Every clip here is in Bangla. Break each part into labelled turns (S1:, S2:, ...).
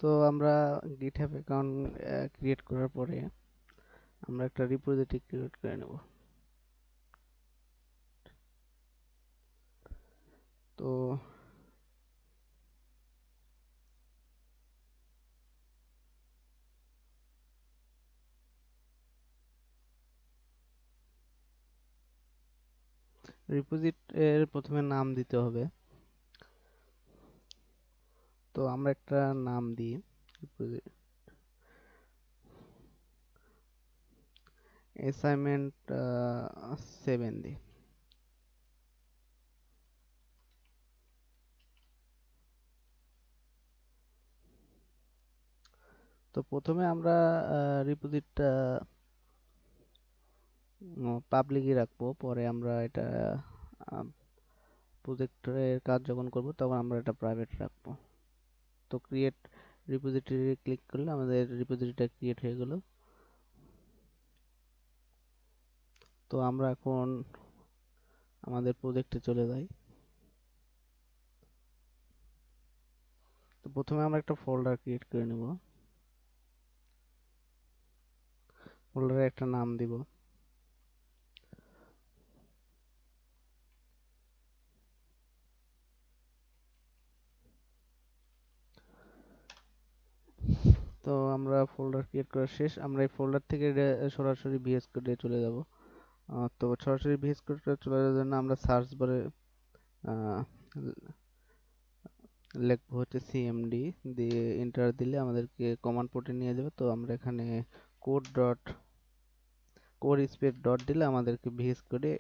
S1: তো আমরা GitHub অ্যাকাউন্ট ক্রিয়েট করার পরে আমরা একটা রিপোজিটরি ক্রিয়েট করে নেব। তো রিপোজিট এর প্রথমে নাম দিতে হবে। তো আমরা একটা নাম দিই অ্যাসাইনমেন্ট 7 দিই। তো প্রথমে আমরা রিপোজিটটা পাবলিকই রাখবো, পরে আমরা এটা প্রজেক্টের কাজ যখন করব তখন আমরা এটা প্রাইভেট রাখবো। তো ক্রিয়েট রিপোজিটরি ক্লিক করলে আমাদের রিপোজিটরিটা ক্রিয়েট হয়ে গেল। তো আমরা এখন আমাদের প্রজেক্টে চলে যাই। তো প্রথমে আমরা একটা ফোল্ডার ক্রিয়েট করে নেব। ফোল্ডারে একটা নাম দিব। তো আমরা ফোল্ডার ক্রিয়েট করা শেষ। আমরা এই ফোল্ডার থেকে সরাসরি ভিএস কোডে চলে যাব। তো সরাসরি ভিএস কোডে চলে যাওয়ার জন্য আমরা সার্চ বারে লিখবো হচ্ছে সিএমডি দিয়ে এন্টার দিলে আমাদেরকে কমান্ড পোর্টে নিয়ে যাবে। তো আমরা এখানে কোড স্পেস ডট দিলে আমাদেরকে ভিএস কোডে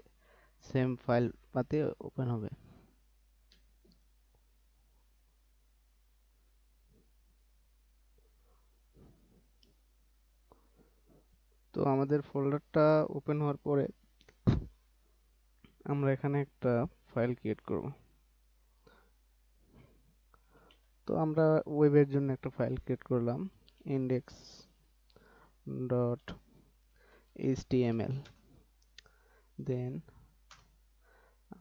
S1: সেম ফাইল পাতে ওপেন হবে। তো আমাদের ফোল্ডারটা ওপেন হওয়ার পরে আমরা এখানে একটা ফাইল ক্রিয়েট করব। তো আমরা ওয়েবের জন্য একটা ফাইল ক্রিয়েট করলাম index ডট html। দেন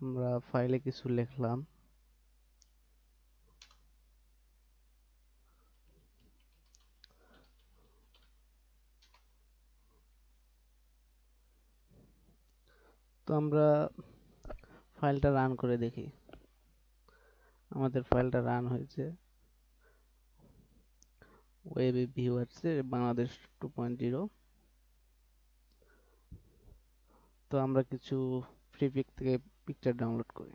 S1: আমরা ফাইলে কিছু লিখলাম। তো আমরা ফাইলটা রান করে দেখি। আমাদের ফাইলটা রান হয়েছে। ওয়েবে ভিউ আসছে বাংলাদেশ 2.0। তো আমরা কিছু ফ্রি পিক থেকে পিকচার ডাউনলোড করি।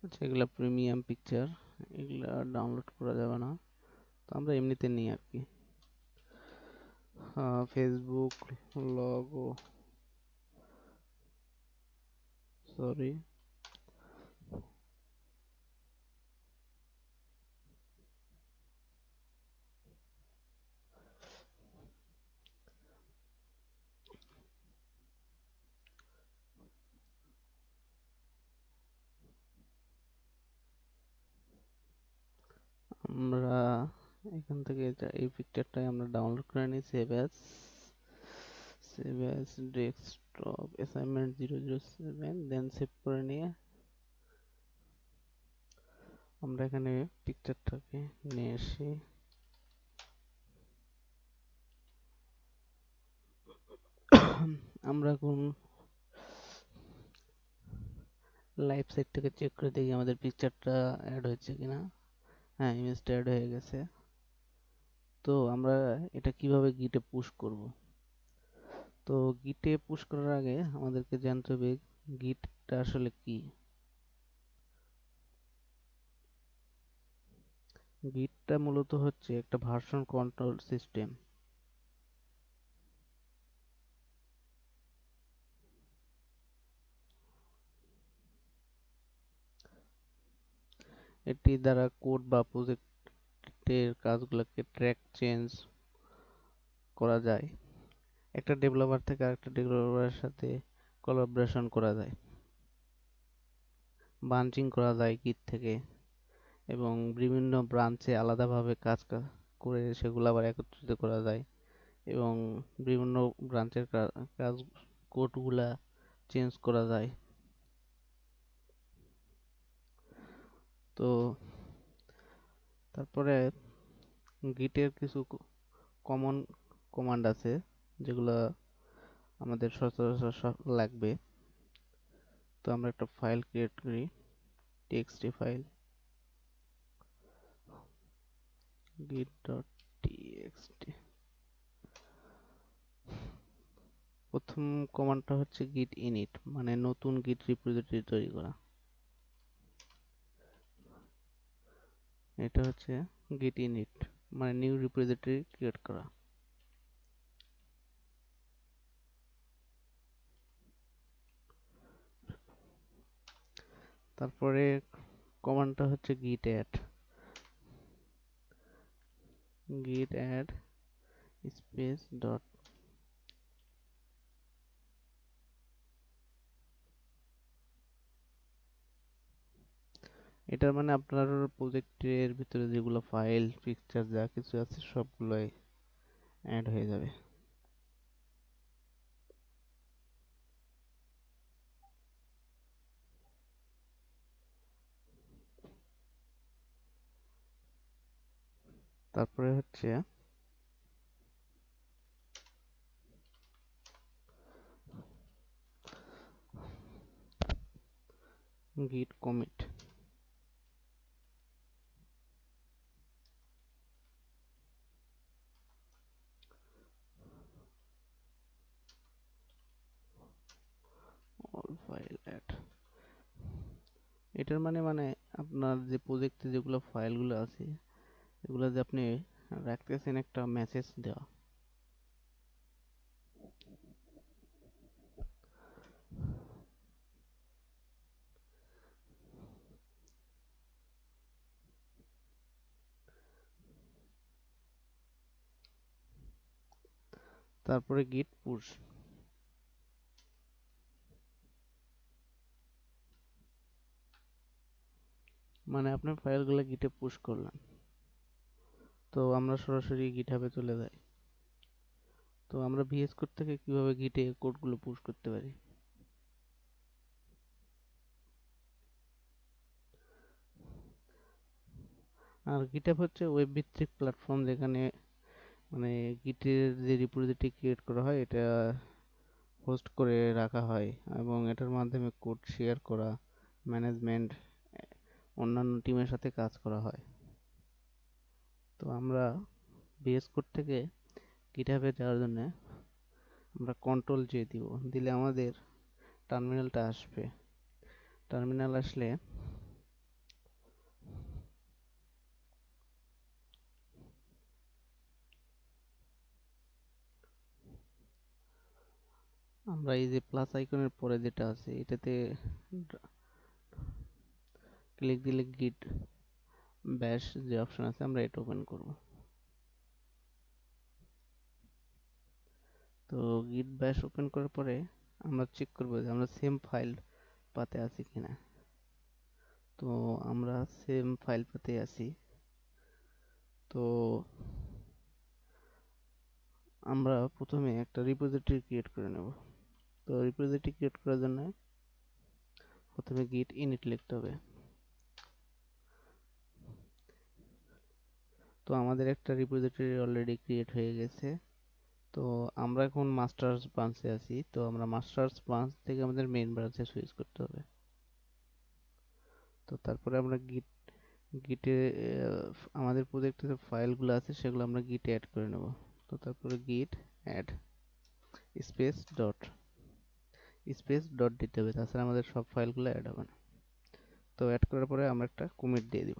S1: আচ্ছা, এগুলা প্রিমিয়াম পিকচার, এগুলা ডাউনলোড করা যাবে না। তো আমরা এমনিতে নিই আর কি। Facebook logo, sorry. আমরা এখান থেকে এই পিকচারটাই আমরা ডাউনলোড করে নিই। সেভ অ্যাজ ডেস্কটপ অ্যাসাইনমেন্ট 007, দেন সেভ করে নিয়ে আমরা এখানে পিকচারটাকে নিয়ে আসি। আমরা এখন লাইভ সাইট থেকে চেক করে দেখি আমাদের পিকচারটা অ্যাড হয়েছে কিনা। হ্যাঁ, ইমেজটা অ্যাড হয়ে গেছে। তো আমরা এটা কিভাবে গিটে পুশ করব? তো গিটে পুশ করার আগে আমাদেরকে জানতে হবে গিটটা আসলে কি। গিটটা মূলত হচ্ছে একটা ভার্সন কন্ট্রোল সিস্টেম। এটি দ্বারা কোড বা প্রজেক্টের কাজগুলোকে ট্র্যাক, চেঞ্জ করা যায়, একটা ডেভেলপার থেকে আরেকটা ডেভেলপারের সাথে কোলাবোরেশন করা যায়, বাঞ্চিং করা যায় গিট থেকে, এবং বিভিন্ন ব্রাঞ্চে আলাদাভাবে কাজ করে সেগুলো আবার একত্রিত করা যায়, এবং বিভিন্ন ব্রাঞ্চের কাজ কোডগুলা চেঞ্জ করা যায়। তো তারপরে গিটের কিছু কমন কমান্ড আছে যেগুলো আমাদের সচরাচর লাগবে। তো আমরা একটা ফাইল ক্রিয়েট করি, টিএক্সটি ফাইল, git.txt। প্রথম কমান্ডটা হচ্ছে git init, মানে নতুন গিট রিপোজিটরি তৈরি করা। এটা হচ্ছে git init, মানে নিউ রিপোজিটরি ক্রিয়েট করা। তারপরে কমান্ডটা হচ্ছে git add স্পেস ডট। এটার মানে আপনার প্রজেক্টের ভিতরে যেগুলো ফাইল পিকচার যা কিছু আছে সবগুলোই অ্যাড হয়ে যাবে। তারপরে হচ্ছে git commit, all file add। এটার মানে আপনার যে প্রজেক্টে যেগুলো ফাইলগুলো আছে এগুলো যে আপনি রাখতেছেন একটা মেসেজ দেওয়া। তারপরে git push, মানে আপনার ফাইলগুলো গিটে পুশ করলেন। তো আমরা সরাসরি গিটহাবে চলে যাই। তো আমরা ভিএস কোড থেকে কিভাবে গিটে কোডগুলো পুশ করতে পারি। আর গিটহাব হচ্ছে ওয়েব ভিত্তিক প্ল্যাটফর্ম, যেখানে মানে গিটের যে রিপোজিটরি ক্রিয়েট করা হয় এটা হোস্ট করে রাখা হয়, এবং এটার মাধ্যমে কোড শেয়ার করা, ম্যানেজমেন্ট, অন্যান্য টিমের সাথে কাজ করা হয়। তো আমরা ভিএস কোড থেকে গিটহাবে যাওয়ার জন্য আমরা কন্ট্রোল জে দিব, দিলে আমাদের টার্মিনালটা আসবে। টার্মিনাল আসলে আমরা এই যে প্লাস আইকনের পরে যেটা আছে এটাতে ক্লিক দিলে গিট ব্যাশ যে অপশন আছে আমরা এটা ওপেন করব। তো গিট ব্যাশ ওপেন করার পরে আমরা চেক করব যে আমরা সেম ফাইল পাতে আছি কিনা। তো আমরা সেম ফাইল পাতে আছি। তো আমরা প্রথমে একটা রিপোজিটরি ক্রিয়েট করে নেব। তো রিপোজিটরি ক্রিয়েট করার জন্য প্রথমে গিট ইনিট লিখতে হবে। তো আমাদের একটা রিপোজিটরি অলরেডি ক্রিয়েট হয়ে গেছে। তো আমরা এখন মাস্টার্স ব্রাঞ্চে আছি, তো আমরা মাস্টার্স ব্রাঞ্চ থেকে আমাদের মেইন ব্রাঞ্চে সুইচ করতে হবে। তো তারপরে আমরা গিটে আমাদের প্রজেক্টে যে ফাইলগুলো আছে সেগুলো আমরা গিটে অ্যাড করে নেব। তো তারপরে গিট অ্যাড স্পেস ডট দিতে হবে, তাছাড়া আমাদের সব ফাইলগুলো অ্যাড হবে না। তো অ্যাড করার পরে আমরা একটা কমিট দিয়ে দিব,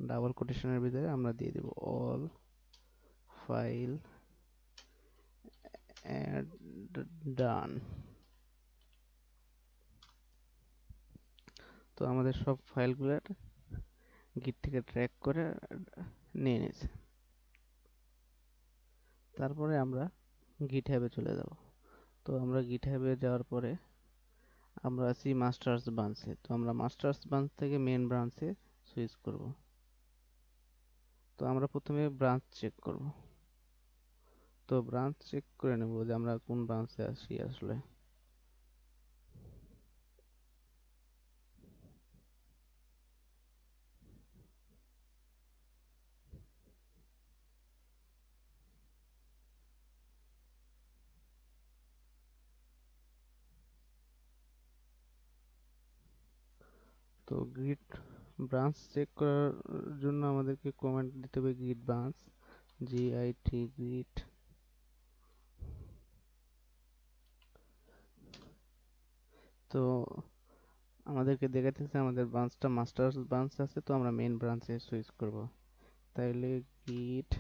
S1: ডাবল কোটেশনের ভিতরে আমরা দিয়ে দিব অল ফাইল অ্যাড ডান। তো আমাদের সব ফাইলগুলো গিট থেকে ট্র্যাক করে নিয়ে নিয়েছে। তারপরে আমরা গিট হ্যাবে চলে যাব। তো আমরা গিট হ্যাবে যাওয়ার পরে আমরা আছি মাস্টার্স ব্রাঞ্চে। তো আমরা মাস্টার্স ব্রাঞ্চ থেকে মেন ব্রাঞ্চে সুইচ করব। তো আমরা প্রথমে ব্রাঞ্চ চেক করব। তো ব্রাঞ্চ চেক করে নেব যে আমরা কোন ব্রাঞ্চে আছি আসলে। তো গিট ব্রাঞ্চ চেক করার জন্য আমাদেরকে কমান্ড দিতে হবে গিট ব্রাঞ্চ, git git। তো আমাদেরকে দেখাতেছে আমাদের ব্রাঞ্চটা মাস্টার্স ব্রাঞ্চ আছে, তো আমরা মেইন ব্রাঞ্চে সুইচ করব। তাইলে git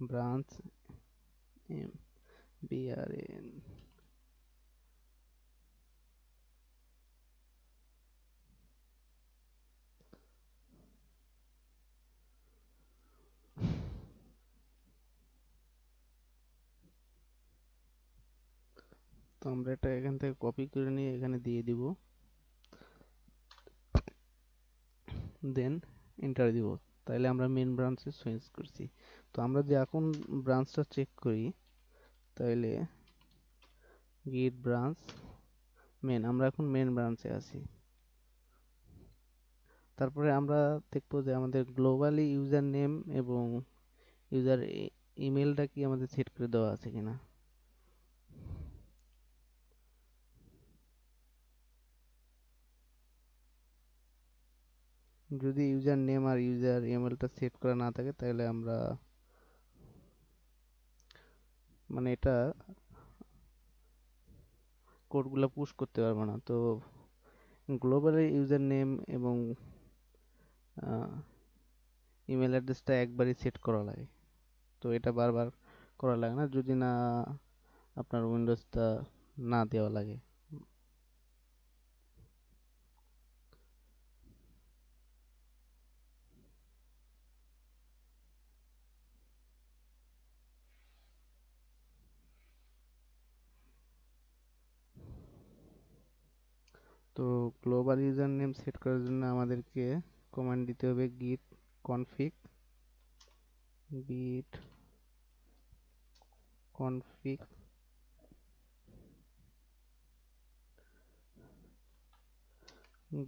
S1: ব্রাঞ্চ brn। তো আমরা এটা এখান থেকে কপি করে নিয়ে এখানে দিয়ে দিব, দেন এন্টার দিব। তাইলে আমরা মেন ব্রাঞ্চে সুইচ করছি। তো আমরা যে এখন ব্রাঞ্চটা চেক করি, তাইলে গিট ব্রাঞ্চ মেন, আমরা এখন মেন ব্রাঞ্চে আছি। তারপরে আমরা দেখবো যে আমাদের গ্লোবালি ইউজার নেম এবং ইউজার ইমেলটা কি আমাদের সেট করে দেওয়া আছে কিনা। যদি ইউজার নেম আর ইউজার ইমেলটা সেট করা না থাকে তাহলে আমরা মানে এটা কোডগুলো পুশ করতে পারবো না। তো গ্লোবালি ইউজার নেম এবং ইমেল অ্যাড্রেসটা একবারই সেট করা লাগে। তো এটা বারবার করা লাগে না যদি না আপনার উইন্ডোজটা না দেওয়া লাগে। তো গ্লোবাল ইউজার নেম সেট করার জন্য আমাদেরকে কমান্ড দিতে হবে git config git config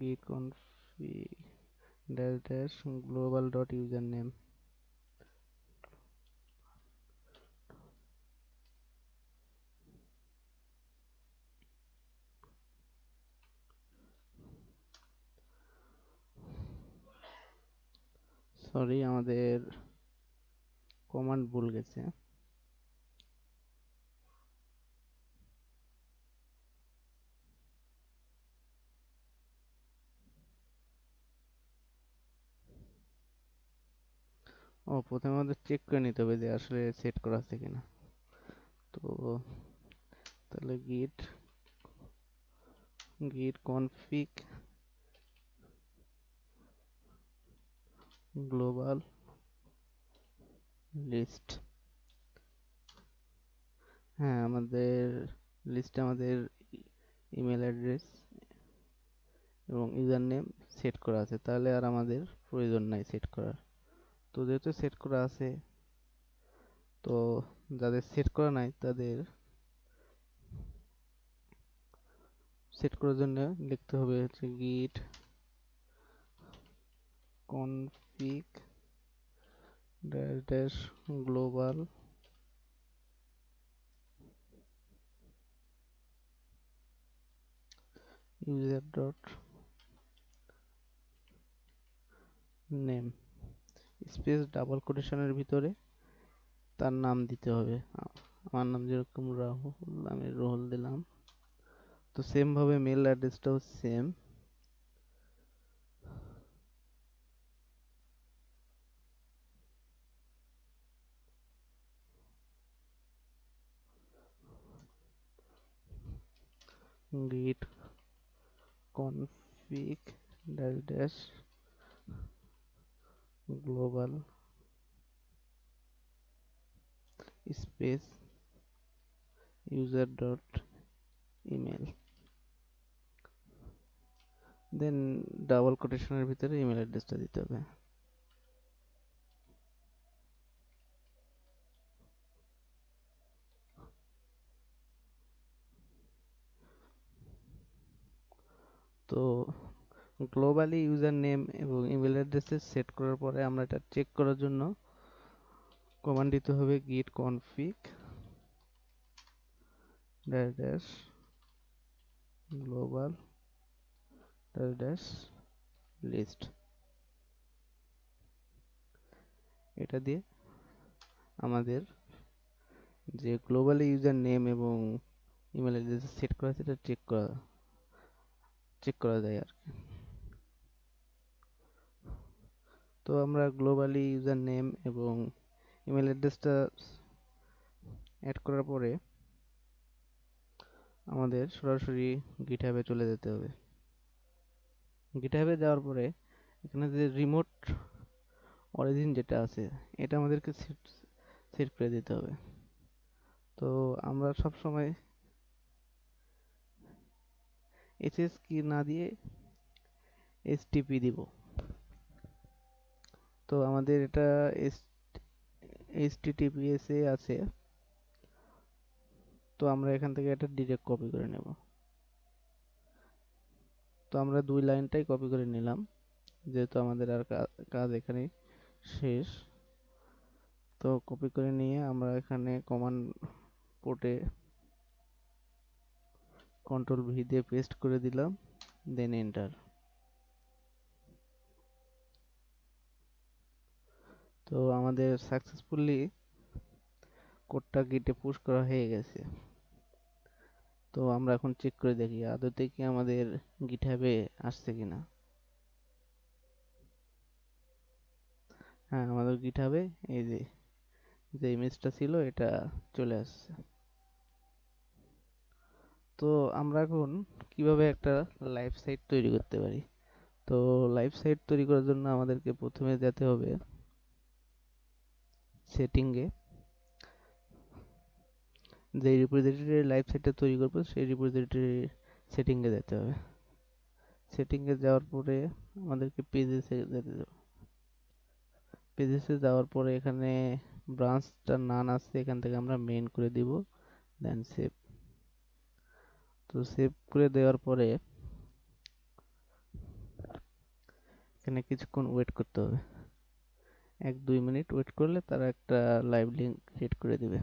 S1: git config dash dash global dot username। Sorry, আমাদের কমান্ড ভুল গেছে। প্রথমে আমাদের চেক করে নিতে হবে যে আসলে সেট করা আছে কিনা। তো তাহলে git config global list। হ্যাঁ, আমাদের লিস্টে আমাদের ইমেল অ্যাড্রেস এবং ইউজার নেম সেট করা আছে, তাহলে আর আমাদের প্রয়োজন নাই সেট করার। তো যেহেতু সেট করা আছে, তো যাদের সেট করা নাই তাদের সেট করার জন্য লিখতে হবে হচ্ছে git config dash dash global user dot name space double কোটেশনের ভিতরে তার নাম দিতে হবে। আমার নাম যেরকম রাহুল, আমি রোহল দিলাম। তো সেম ভাবে মেল অ্যাড্রেসটাও same, git config dash dash global space user dot email, then double কোটেশনের ভিতরে ইমেল অ্যাড্রেসটা দিতে হবে। তো গ্লোবালি ইউজার নেম এবং ইমেল অ্যাড্রেসে সেট করার পরে আমরা এটা চেক করার জন্য কমান্ড দিতে হবে git config dash global dash list, এটা দিয়ে আমাদের যে গ্লোবালি ইউজার নেম এবং ইমেল অ্যাড্রেস সেট করা আছে এটা চেক করা যায় আর কি। তো আমরা গ্লোবালি ইউজার নেম এবং ইমেল অ্যাড্রেসটা অ্যাড করার পরে আমাদের সরাসরি গিটহাবে চলে যেতে হবে। গিটহাবে যাওয়ার পরে এখানে যে রিমোট অরিজিন যেটা আছে এটা আমাদেরকে সেট করে দিতে হবে। তো আমরা সব সময় এসএস কি না দিয়ে এসটিপি দিব। তো আমাদের এটা এইচটিটিপিএস এ আছে, তো আমরা এখান থেকে এটা ডিরেক্ট কপি করে নেব। তো আমরা 2 লাইনটাই কপি করে নিলাম, যেহেতু আমাদের আর কাজ এখানে শেষ। তো কপি করে নিয়ে আমরা এখানে কমান্ড পোর্টে কন্ট্রোল ভি দিয়ে পেস্ট করে দিলাম, দেন এন্টার। তো আমাদের সাকসেসফুলি কোডটা গিটে পুশ করা হয়ে গেছে। তো আমরা এখন চেক করে দেখি আদতে কি আমাদের গিটহাবে আসছে কিনা। হ্যাঁ, আমাদের গিটহাবে এই যে ইমেজটা ছিল এটা চলে আসছে। তো আমরা এখন কিভাবে একটা লাইভ সাইট তৈরি করতে পারি। তো লাইভ সাইট তৈরি করার জন্য আমাদেরকে প্রথমে যেতে হবে সেটিংয়ে, যে রিপোজিটরি লাইভ সাইটটা তৈরি করবো সেই রিপোজিটরি সেটিংয়ে যেতে হবে। সেটিংয়ে যাওয়ার পরে আমাদেরকে পেজেসে যেতে হবে। পেজেসে যাওয়ার পরে এখানে ব্রাঞ্চটার নাম আছে, এখান থেকে আমরা মেইন করে দিব, দেন সেভ। তো সেভ করে দেওয়ার পরে এখানে কিছুক্ষণ ওয়েট করতে হবে, 1-2 মিনিট ওয়েট করলে তারা একটা লাইভ লিঙ্ক ক্রিয়েট করে দিবে।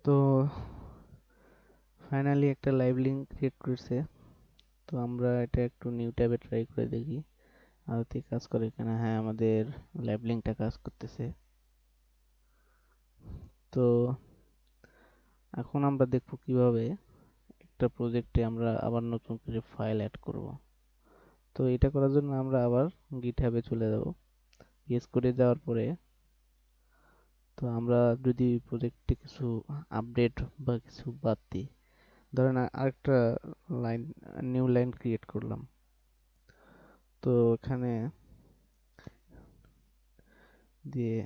S1: তো ফাইনালি একটা লাইভ লিঙ্ক ক্রিয়েট করছে। তো আমরা এটা একটু নিউ ট্যাবে ট্রাই করে দেখি আদতে কাজ করে কিনা। হ্যাঁ, আমাদের লাইভ লিঙ্কটা কাজ করতেছে। তো এখন আমরা দেখব কিভাবে একটা প্রজেক্টে আমরা আবার নতুন করে ফাইল অ্যাড করব। তো এটা করার জন্য আমরা আবার গিটহাবে চলে যাব। পিএস কোডে যাওয়ার পরে তো আমরা যদি প্রজেক্টে কিছু আপডেট বা কিছু বাদ দিই, ধরেন আরেকটা লাইন, নিউ লাইন ক্রিয়েট করলাম। তো এখানে দিয়ে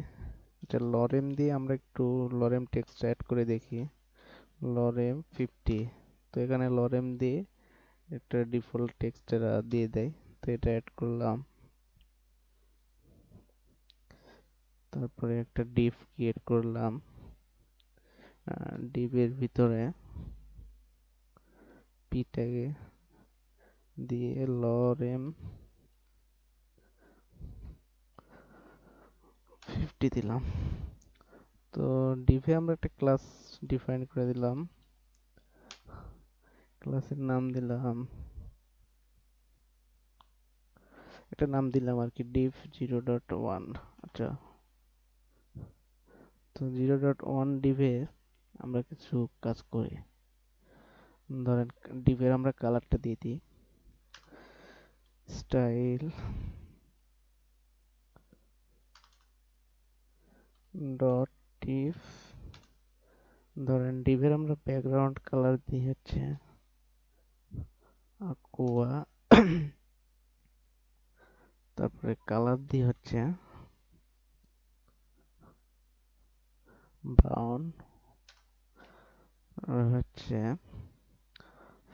S1: এটা লরেম দিয়ে আমরা একটু লরেম টেক্সট অ্যাড করে দেখি, লরেম 50। তো এখানে লরেম দিয়ে একটা ডিফল্ট টেক্সট দিয়ে দেয়, তো এটা অ্যাড করলাম। তারপরে একটা ডিভ ক্রিয়েট করলাম, ডিভের ভিতরে পি ট্যাগে দিয়ে লরেম 50 দিলাম। তো ডিভে আমরা একটা ক্লাস ডিফাইন করে দিলাম, ক্লাসের নাম দিলাম, একটা নাম দিলাম আর কি, div 0.1। আচ্ছা, তো 0.1 ডিভে আমরা কিছু কাজ করি। ধরেন ডিভের আমরা কালারটা দিয়ে দিই স্টাইল ডট ডিভ। ধরেন ডিভের আমরা ব্যাকগ্রাউন্ড কালার দিই হচ্ছে aqua, তারপরে কালার দিই হচ্ছে ব্রাউন, আর হচ্ছে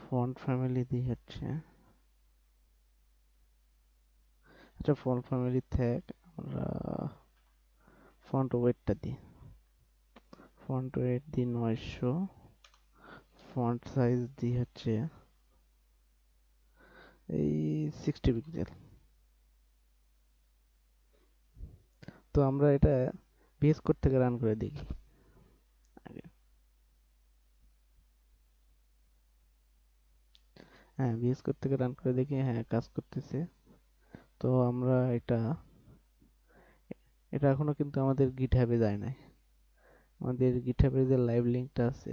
S1: ফন্ট ফ্যামিলি দিই হচ্ছে, আচ্ছা ফন্ট ফ্যামিলি থাক, আমরা ফন্ট ওয়েটটা দিই, ফন্ট ওয়েট দিই 900, ফন্ট সাইজ দিই হচ্ছে এই 60 পিক্সেল। তো আমরা এটা ভিএস কোড থেকে রান করে দেখি আগে। হ্যাঁ ভিএস কোড থেকে রান করে দেখি, হ্যাঁ কাজ করতেছে। তো আমরা এটা এটা এখনো কিন্তু আমাদের গিটহাবে যায় নাই। আমাদের গিটহাবের যে লাইভ লিঙ্কটা আছে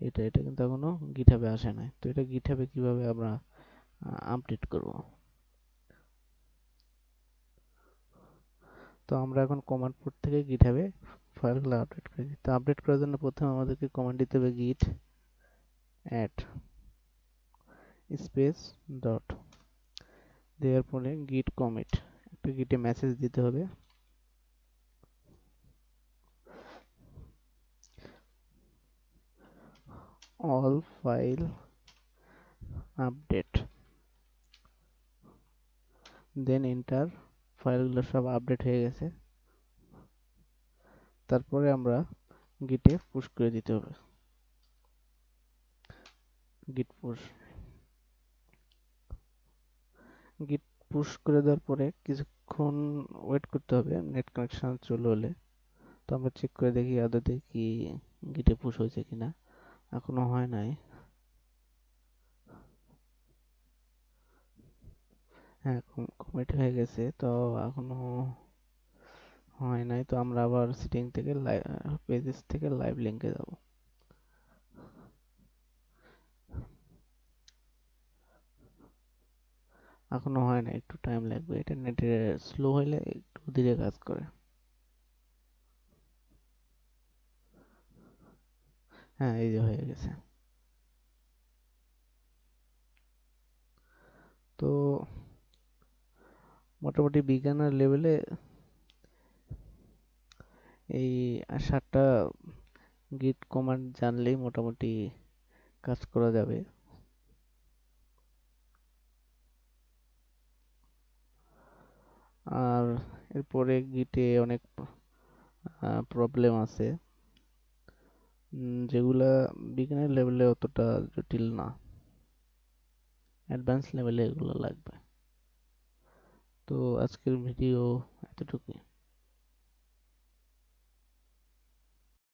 S1: এটা কিন্তু এখনো গিটহাবে আসে নাই। তো এটা গিটহাবে কিভাবে আমরা আপডেট করব? তো আমরা এখন কমান্ড পোর্ট থেকে গিটহাবে ফাইলগুলো আপডেট করে দিই। তো আপডেট করার জন্য প্রথমে আমাদেরকে কমান্ড দিতে হবে git add স্পেস ডট, দেওয়ার পরে git commit, একটা গিটে মেসেজ দিতে হবে all file update, দেন এন্টার। ফাইলগুলো সব আপডেট হয়ে গেছে। তারপরে আমরা গিটে পুশ করে দিতে হবে, গিট পুশ। গিট পুশ করে দেওয়ার পরে কিছুক্ষণ ওয়েট করতে হবে নেট কানেকশন চলে হলে। তো আমরা চেক করে দেখি আদতে কি গিটে পুশ হয়েছে কিনা। এখনো হয় নাই। হ্যাঁ কমিট হয়ে গেছে, তো এখনো হয় নাই। তো আমরা আবার সেটিং থেকে পেজেস থেকে লাইভ লিঙ্কে যাব। এখনো হয় না, একটু টাইম লাগবে, এটা নেটে স্লো হলে একটু ধীরে কাজ করে। হ্যাঁ এই যে হয়ে গেছে। তো মোটামুটি বিজ্ঞানের লেভেলে এই 7টা গিট কমান্ড জানলেই মোটামুটি কাজ করা যাবে। আর এরপরে গিটে অনেক প্রবলেম আছে যেগুলা বিজ্ঞানের লেভেলে অতটা জটিল না, অ্যাডভান্স লেভেলে এগুলো লাগবে। তো আজকের ভিডিও এতটুকুই।